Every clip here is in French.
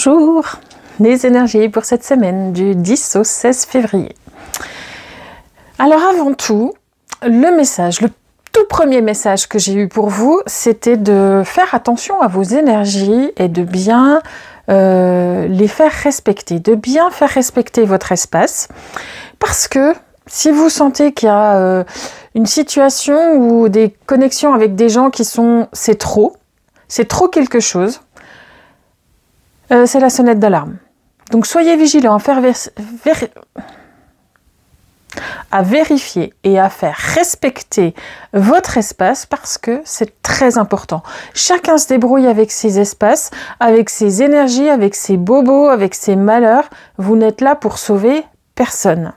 Bonjour, les énergies pour cette semaine du 10 au 16 février. Alors avant tout, le tout premier message que j'ai eu pour vous, c'était de faire attention à vos énergies et de bien les faire respecter, de bien faire respecter votre espace. Parce que si vous sentez qu'il y a une situation ou des connexions avec des gens c'est trop quelque chose, c'est la sonnette d'alarme. Donc soyez vigilants à vérifier et à faire respecter votre espace parce que c'est très important. Chacun se débrouille avec ses espaces, avec ses énergies, avec ses bobos, avec ses malheurs. Vous n'êtes là pour sauver personne.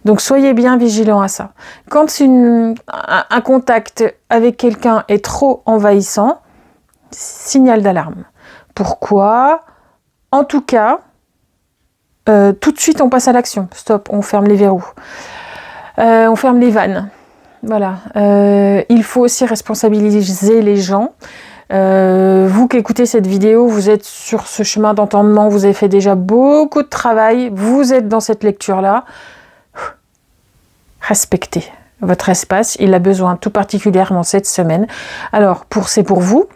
Donc soyez bien vigilants à ça. Quand un contact avec quelqu'un est trop envahissant, signal d'alarme. Pourquoi ? En tout cas, tout de suite on passe à l'action. Stop, on ferme les verrous. On ferme les vannes. Voilà. Il faut aussi responsabiliser les gens. Vous qui écoutez cette vidéo, vous êtes sur ce chemin d'entendement, vous avez fait déjà beaucoup de travail, vous êtes dans cette lecture-là. Respectez votre espace, il a besoin tout particulièrement cette semaine. Alors, c'est pour vous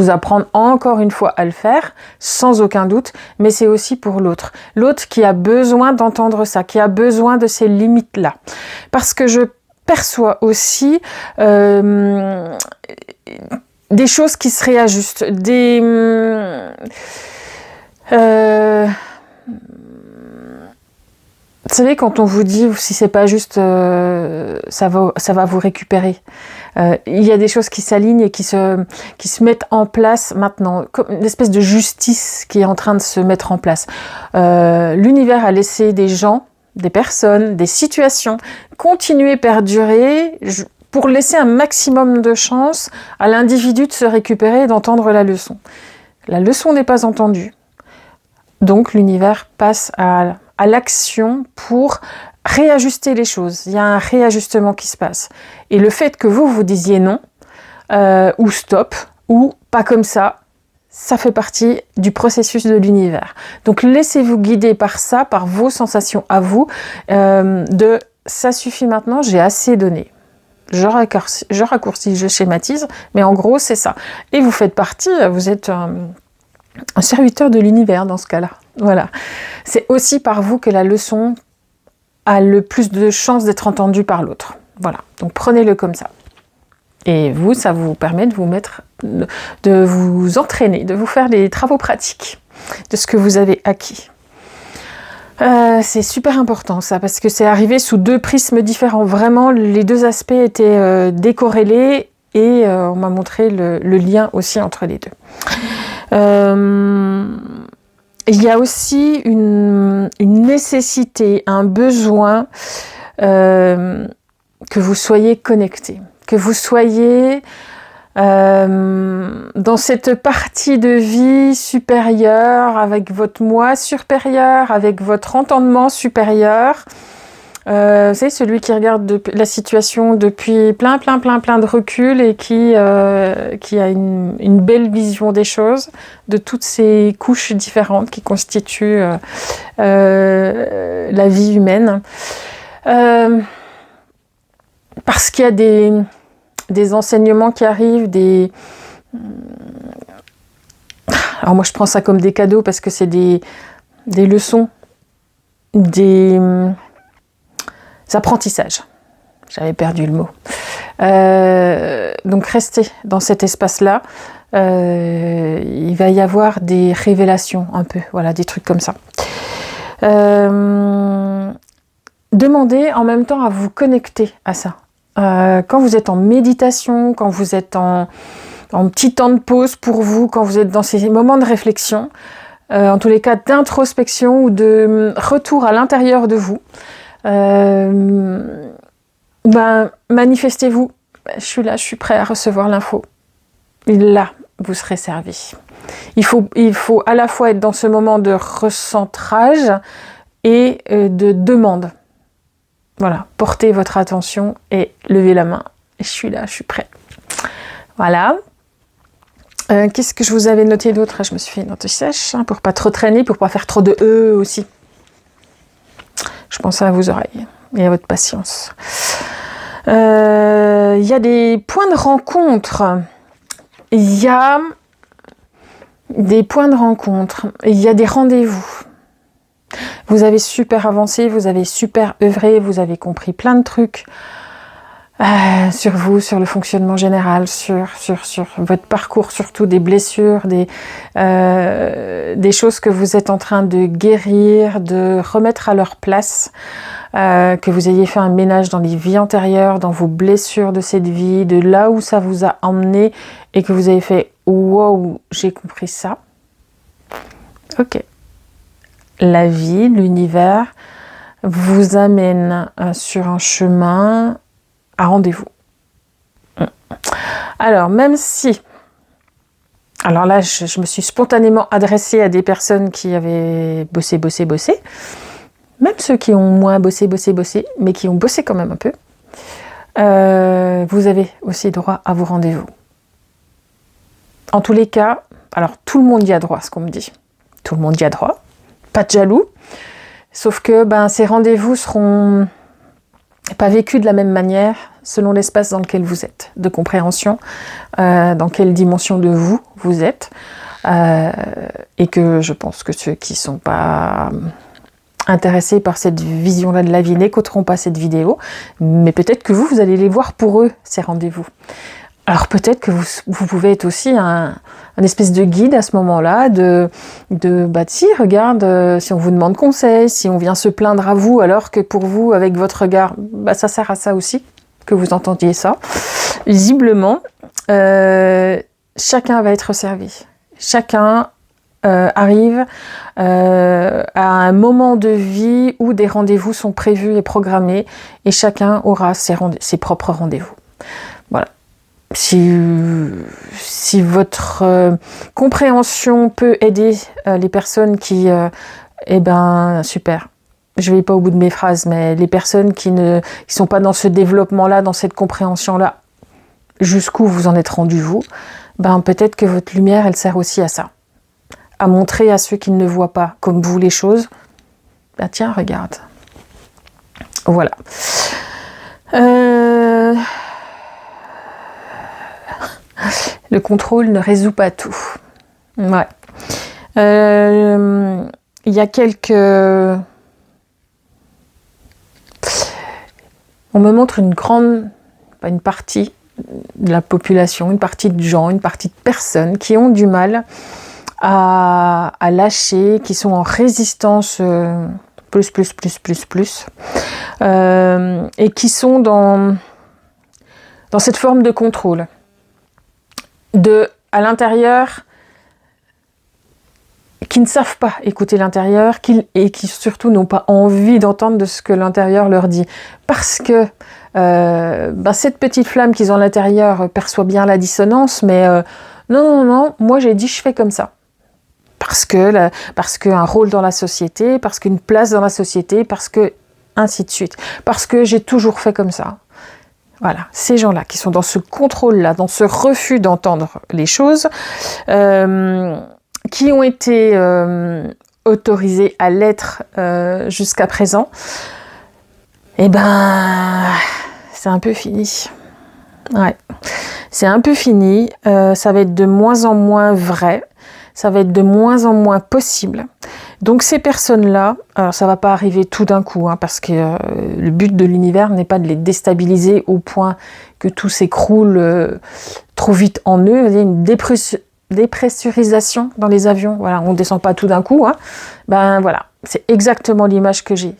apprendre encore une fois à le faire, sans aucun doute, mais c'est aussi pour l'autre. L'autre qui a besoin d'entendre ça, qui a besoin de ces limites-là. Parce que je perçois aussi des choses qui se réajustent, vous savez, quand on vous dit si c'est pas juste, ça va vous récupérer. Il y a des choses qui s'alignent et qui se mettent en place maintenant, comme une espèce de justice qui est en train de se mettre en place. L'univers a laissé des gens, des personnes, des situations continuer, perdurer pour laisser un maximum de chance à l'individu de se récupérer et d'entendre la leçon. La leçon n'est pas entendue. Donc l'univers passe à l'action pour réajuster les choses. Il y a un réajustement qui se passe. Et le fait que vous disiez non, ou stop, ou pas comme ça fait partie du processus de l'univers. Donc laissez-vous guider par ça, par vos sensations à vous, ça suffit maintenant, j'ai assez donné. Je raccourcis, je schématise, mais en gros c'est ça. Et vous faites partie, vous êtes un serviteur de l'univers dans ce cas-là. Voilà. C'est aussi par vous que la leçon a le plus de chances d'être entendue par l'autre. Voilà. Donc prenez-le comme ça. Et vous, ça vous permet de vous entraîner, de vous faire des travaux pratiques de ce que vous avez acquis. C'est super important ça, parce que c'est arrivé sous deux prismes différents. Vraiment, les deux aspects étaient décorrélés et on m'a montré le lien aussi entre les deux. Il y a aussi une nécessité, un besoin que vous soyez connectés, que vous soyez dans cette partie de vie supérieure, avec votre moi supérieur, avec votre entendement supérieur. Vous savez, celui qui regarde la situation depuis plein de recul et qui a une belle vision des choses, de toutes ces couches différentes qui constituent la vie humaine. Parce qu'il y a des enseignements qui arrivent, alors moi je prends ça comme des cadeaux parce que c'est des leçons, des apprentissages. J'avais perdu le mot. Donc restez dans cet espace-là. Il va y avoir des révélations un peu, voilà, des trucs comme ça. Demandez en même temps à vous connecter à ça. Quand vous êtes en méditation, quand vous êtes en petit temps de pause pour vous, quand vous êtes dans ces moments de réflexion, en tous les cas d'introspection ou de retour à l'intérieur de vous, manifestez-vous. Je suis là, je suis prêt à recevoir l'info. Et là, vous serez servi. Il faut à la fois être dans ce moment de recentrage et de demande. Voilà, portez votre attention et levez la main. Je suis là, je suis prêt. Voilà. Qu'est-ce que je vous avais noté d'autre? Je me suis fait une note sèche pour pas trop traîner, pour pas faire trop de E aussi. Je pense à vos oreilles et à votre patience. Il y a des points de rencontre. Il y a des points de rencontre. Il y a des rendez-vous. Vous avez super avancé, vous avez super œuvré, vous avez compris plein de trucs sur vous, sur le fonctionnement général, sur votre parcours, surtout des blessures, des choses que vous êtes en train de guérir, de remettre à leur place, que vous ayez fait un ménage dans les vies antérieures, dans vos blessures de cette vie, de là où ça vous a emmené et que vous avez fait « wow, j'ai compris ça ». Ok. La vie, l'univers vous amène sur un chemin à rendez-vous. Alors, même si... Alors là, je me suis spontanément adressée à des personnes qui avaient bossé, même ceux qui ont moins bossé, mais qui ont bossé quand même un peu. Vous avez aussi droit à vos rendez-vous. En tous les cas, alors tout le monde y a droit, ce qu'on me dit. Tout le monde y a droit. Pas de jaloux. Sauf que ces rendez-vous seront pas vécus de la même manière selon l'espace dans lequel vous êtes, de compréhension, dans quelle dimension de vous êtes. Et que je pense que ceux qui sont pas intéressés par cette vision-là de la vie n'écouteront pas cette vidéo, mais peut-être que vous allez les voir pour eux, ces rendez-vous. Alors peut-être que vous pouvez être aussi un espèce de guide à ce moment-là, si, regarde, si on vous demande conseil, si on vient se plaindre à vous, alors que pour vous, avec votre regard, ça sert à ça aussi, que vous entendiez ça. Visiblement, chacun va être servi. Chacun arrive à un moment de vie où des rendez-vous sont prévus et programmés, et chacun aura ses propres rendez-vous. Voilà. Si votre compréhension peut aider les personnes qui... super. Je vais pas au bout de mes phrases, mais les personnes qui sont pas dans ce développement-là, dans cette compréhension-là, jusqu'où vous en êtes rendu vous, peut-être que votre lumière, elle sert aussi à ça. À montrer à ceux qui ne voient pas comme vous les choses. Tiens, regarde. Voilà. Le contrôle ne résout pas tout. Ouais. Il y a quelques... On me montre une partie de la population, une partie de gens, une partie de personnes qui ont du mal à lâcher, qui sont en résistance plus, et qui sont dans cette forme de contrôle. À l'intérieur, qui ne savent pas écouter l'intérieur et qui surtout n'ont pas envie d'entendre de ce que l'intérieur leur dit. Parce que cette petite flamme qu'ils ont à l'intérieur perçoit bien la dissonance, mais non, moi j'ai dit je fais comme ça. Parce qu'un rôle dans la société, parce qu'une place dans la société, parce que ainsi de suite. Parce que j'ai toujours fait comme ça. Voilà, ces gens-là qui sont dans ce contrôle-là, dans ce refus d'entendre les choses, qui ont été autorisés à l'être jusqu'à présent, c'est un peu fini. Ouais, c'est un peu fini. Ça va être de moins en moins vrai. Ça va être de moins en moins possible. Donc ces personnes-là, alors ça va pas arriver tout d'un coup, parce que le but de l'univers n'est pas de les déstabiliser au point que tout s'écroule trop vite en eux. Il y a une dépressurisation dans les avions. Voilà, on descend pas tout d'un coup. Voilà, c'est exactement l'image que j'ai.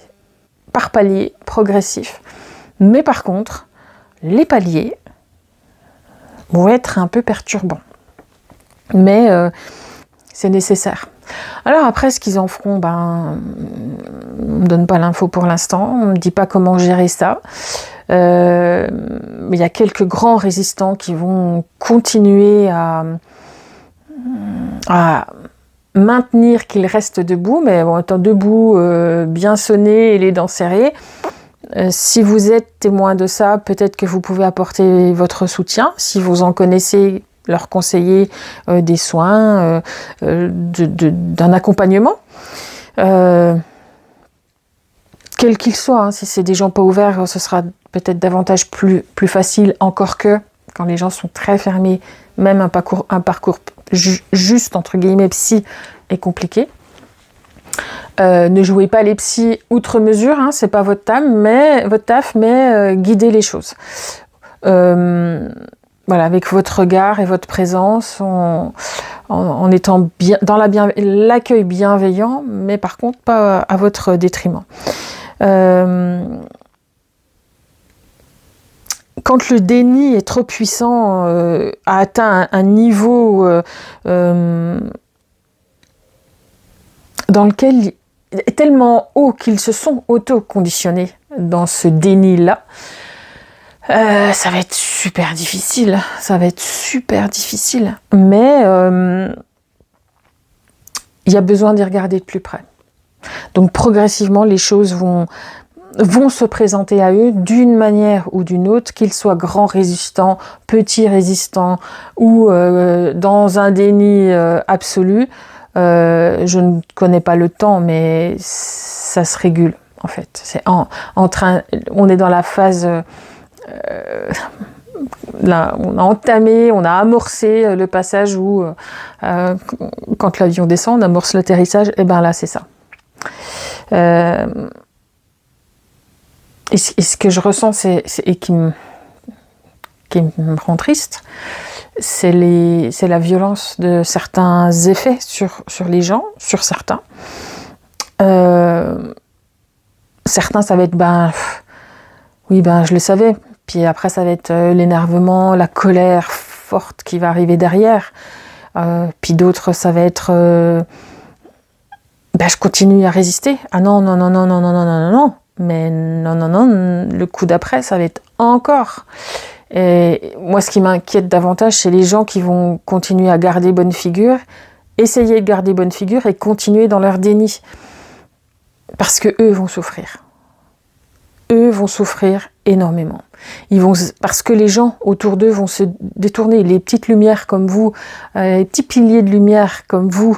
Par palier, progressif. Mais par contre, les paliers vont être un peu perturbants. Mais c'est nécessaire. Alors après, ce qu'ils en feront, on ne me donne pas l'info pour l'instant, on ne me dit pas comment gérer ça. Mais il y a quelques grands résistants qui vont continuer à maintenir qu'ils restent debout, mais étant debout, bien sonné et les dents serrées. Si vous êtes témoin de ça, peut-être que vous pouvez apporter votre soutien. Si vous en connaissez leur conseiller des soins, d'un accompagnement. Quel qu'il soit, hein. Si c'est des gens pas ouverts, ce sera peut-être davantage plus facile, encore que quand les gens sont très fermés, même un parcours juste entre guillemets psy est compliqué. Ne jouez pas les psys outre mesure, hein, c'est pas votre taf, mais guidez les choses. Voilà, avec votre regard et votre présence, en étant bien dans l'accueil bienveillant, mais par contre pas à votre détriment. Quand le déni est trop puissant, a atteint un niveau dans lequel est tellement haut qu'ils se sont auto-conditionnés dans ce déni-là, ça va être super difficile. Mais il y a besoin d'y regarder de plus près. Donc progressivement, les choses vont se présenter à eux d'une manière ou d'une autre, qu'ils soient grands résistants, petits résistants ou dans un déni absolu. Je ne connais pas le temps, mais ça se régule en fait. C'est en train, on est dans la phase. Là, on a entamé, on a amorcé le passage où, quand l'avion descend, on amorce l'atterrissage. Et ben là, c'est ça. Et ce que je ressens, et qui me rend triste, c'est la violence de certains effets sur les gens, sur certains. Certains, ça va être, je le savais. Puis après, ça va être l'énervement, la colère forte qui va arriver derrière. Puis d'autres, ça va être... je continue à résister. Ah non. Mais non, le coup d'après, ça va être encore. Et moi, ce qui m'inquiète davantage, c'est les gens qui vont continuer à garder bonne figure, essayer de garder bonne figure et continuer dans leur déni. Parce que eux vont souffrir. Eux vont souffrir énormément. Parce que les gens autour d'eux vont se détourner. Les petites lumières comme vous, les petits piliers de lumière comme vous,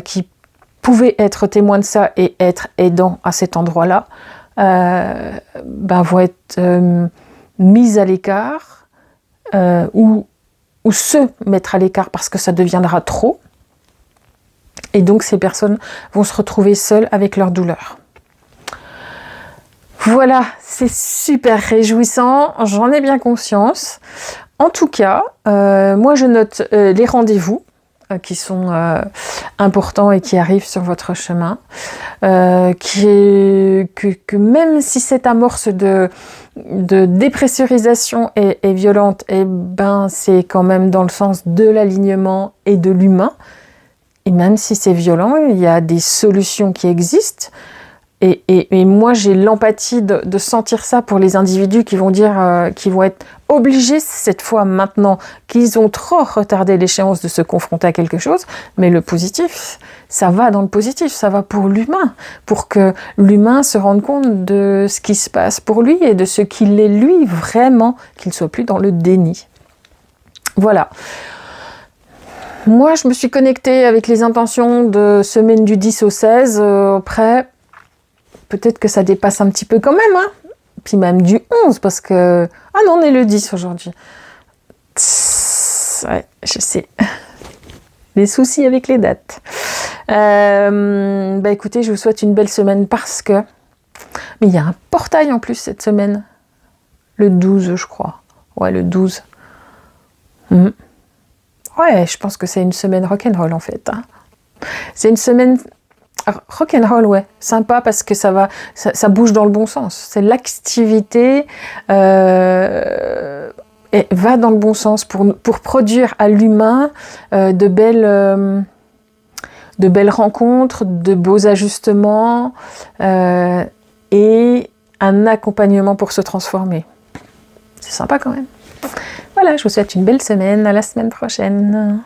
qui pouvaient être témoins de ça et être aidants à cet endroit-là, vont être mis à l'écart ou se mettre à l'écart parce que ça deviendra trop. Et donc ces personnes vont se retrouver seules avec leur douleur. Voilà, c'est super réjouissant, j'en ai bien conscience. En tout cas, moi je note les rendez-vous qui sont importants et qui arrivent sur votre chemin, que même si cette amorce de dépressurisation est violente, c'est quand même dans le sens de l'alignement et de l'humain. Et même si c'est violent, il y a des solutions qui existent. Et moi, j'ai l'empathie de sentir ça pour les individus qui vont dire, qui vont être obligés cette fois maintenant, qu'ils ont trop retardé l'échéance de se confronter à quelque chose. Mais le positif, ça va dans le positif, ça va pour l'humain, pour que l'humain se rende compte de ce qui se passe pour lui et de ce qu'il est lui vraiment, qu'il ne soit plus dans le déni. Voilà. Moi, je me suis connectée avec les intentions de semaine du 10 au 16. Après, peut-être que ça dépasse un petit peu quand même, hein. Puis même du 11, parce que... Ah non, on est le 10 aujourd'hui. Ouais, je sais. Les soucis avec les dates. Écoutez, je vous souhaite une belle semaine parce que... Mais il y a un portail en plus cette semaine. Le 12, je crois. Ouais, le 12. Ouais, je pense que c'est une semaine rock'n'roll en fait. Hein. C'est une semaine rock'n'roll, ouais. Sympa parce que ça bouge dans le bon sens. C'est l'activité va dans le bon sens pour produire à l'humain de belles rencontres, de beaux ajustements et un accompagnement pour se transformer. C'est sympa quand même. Voilà, je vous souhaite une belle semaine. À la semaine prochaine.